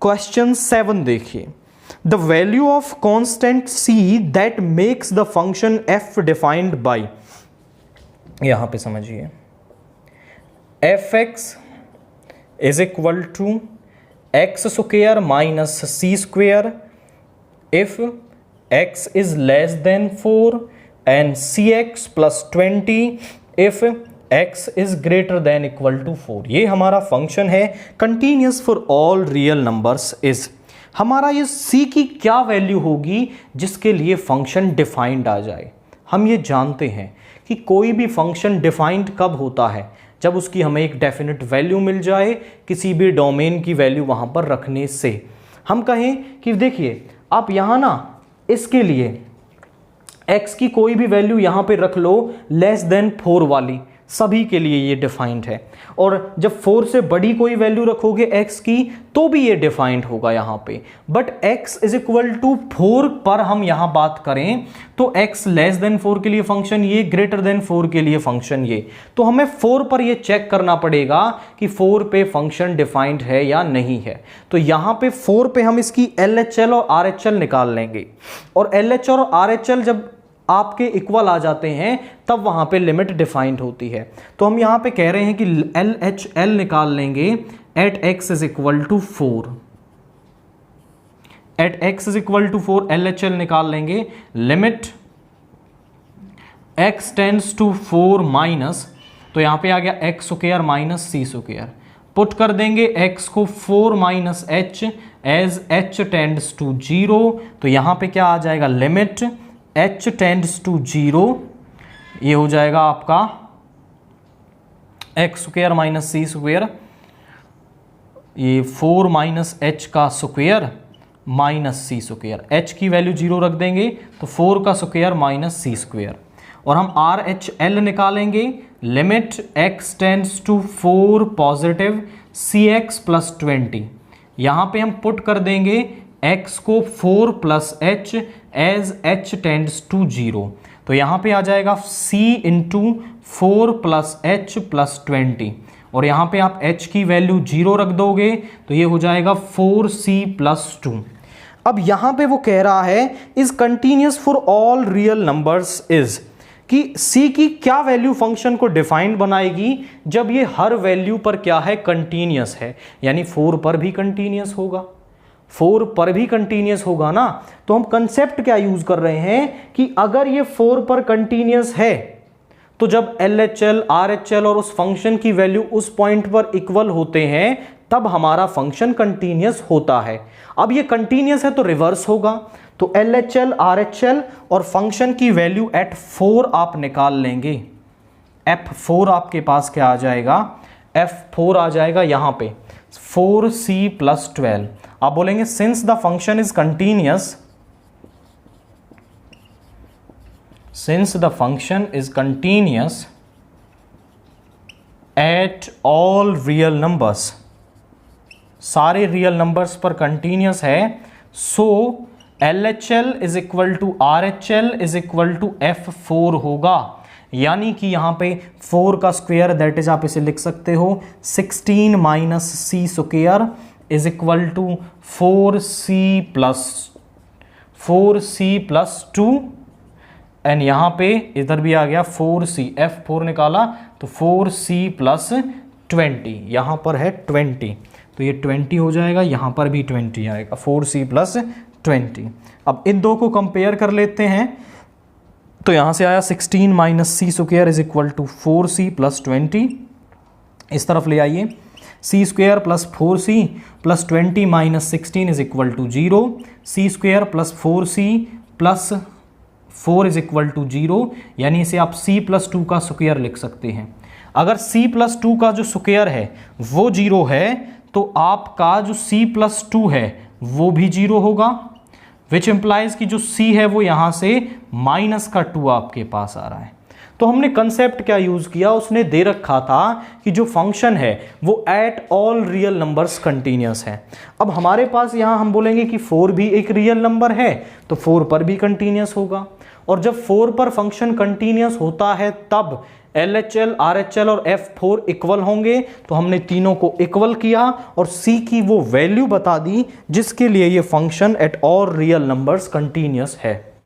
Question 7 देखिए, the value of constant c that makes the function f defined by, यहां पे समझिए, fx is equal to x square minus c square if x is less than 4 and cx plus 20 if x is greater than equal to 4। ये हमारा function है continuous for all real numbers is. हमारा ये c की क्या value होगी जिसके लिए फंक्शन डिफाइंड आ जाए। हम ये जानते हैं कि कोई भी फंक्शन डिफाइंड कब होता है, जब उसकी हमें एक डेफिनेट वैल्यू मिल जाए किसी भी डोमेन की वैल्यू वहां पर रखने से। हम कहें कि देखिए आप यहां ना इसके लिए x की कोई भी वैल्यू यहां पे रख लो लेस देन 4 वाली, सभी के लिए ये डिफाइंड है। और जब 4 से बड़ी कोई वैल्यू रखोगे x की तो भी ये डिफाइंड होगा यहां पे। But x is equal to 4 पर हम यहां बात करें तो x लेस देन 4 के लिए फंक्शन ये, ग्रेटर देन 4 के लिए फंक्शन ये। तो हमें 4 पर ये चेक करना पड़ेगा कि 4 पे फंक्शन डिफाइंड है या नहीं है। तो यहां पे 4 पे हम इसकी LHL और RHL निकाल लेंगे, और LHL और RHL जब आपके इक्वल आ जाते हैं तब वहां पे लिमिट डिफाइंड होती है। तो हम यहां पे कह रहे हैं कि LHL निकाल लेंगे at x is equal to 4, at x is equal to 4 LHL निकाल लेंगे, limit x tends to 4 minus, तो यहां पे आ गया x square minus c square, put कर देंगे x को 4 minus h as h tends to 0, तो यहां पे क्या आ जाएगा, लिमिट h टेंड्स टू 0, ये हो जाएगा आपका x square minus c square, ये 4 माइनस h का square minus c square, h की वैल्यू 0 रख देंगे तो 4 का स्क्वायर माइनस c स्क्वायर, और हम RHL निकालेंगे, limit x tends to 4 positive cx plus 20, यहां पे हम पुट कर देंगे x को 4 plus h as h tends to 0, तो यहां पे आ जाएगा c into 4 plus h plus 20, और यहां पे आप h की वैल्यू 0 रख दोगे तो ये हो जाएगा 4c प्लस 2। अब यहां पे वो कह रहा है is continuous for all real numbers is, कि c की क्या वैल्यू फंक्शन को डिफाइंड बनाएगी जब ये हर वैल्यू पर क्या है, कंटिन्यूस है, यानी 4 पर भी कंटिन्यूस होगा, 4 पर भी कंटिन्यूस होगा ना। तो हम कंसेप्ट क्या यूज कर रहे हैं कि अगर ये 4 पर कंटिन्यूस है तो जब LHL RHL और उस फंक्शन की वैल्यू उस पॉइंट पर इक्वल होते हैं तब हमारा फंक्शन कंटिन्यूस होता है। अब ये कंटिन्यूस है तो रिवर्स होगा, तो LHL RHL और फंक्शन की वैल्यू एट 4 आप निकाल लेंगे, F4 आपके पास क्या आ जाएगा, F4 आ जाएगा यहां पे 4c प्लस 12। आप बोलेंगे since the function is continuous, since the function is continuous at all real numbers, सारे रियल नंबर्स पर कंटिन्यूस है, so LHL is equal to RHL is equal to F4 होगा। यानी कि यहां पे 4 का स्क्वायर दैट इज आप इसे लिख सकते हो 16 minus c square is equal to 4c plus 2, and यहां पे इधर भी आ गया 4c, F4 निकाला तो 4c प्लस 20, यहां पर है 20 तो ये 20 हो जाएगा, यहां पर भी 20 आएगा, 4c प्लस 20। अब इन दो को कंपेयर कर लेते हैं, तो यहां से आया 16 minus c square is equal to 4c plus 20, इस तरफ ले आइए, c square plus 4c plus 20 minus 16 is equal to 0, c square plus 4c plus 4 is equal to 0, यानी इसे आप c प्लस 2 का स्क्वायर लिख सकते हैं। अगर c प्लस 2 का जो स्क्वायर है वो 0 है तो आपका जो c प्लस 2 है वो भी 0 होगा, विच एम्प्लाइज कि जो c है वो यहां से माइनस का 2 आपके पास आ रहा है। तो हमने कंसेप्ट क्या यूज किया, उसने दे रखा था कि जो फंक्शन है वो eight all real numbers continuous है। अब हमारे पास यहां हम बोलेंगे कि 4 भी एक रियल नंबर है तो 4 पर भी कंटिन्यूस होगा, और जब 4 पर फंक्शन कंटिन्यूस होता है तब LHL, RHL और F4 इक्वल होंगे, तो हमने तीनों को इक्वल किया और C की वो वैल्यू बता दी जिसके लिए ये function at all real numbers continuous है।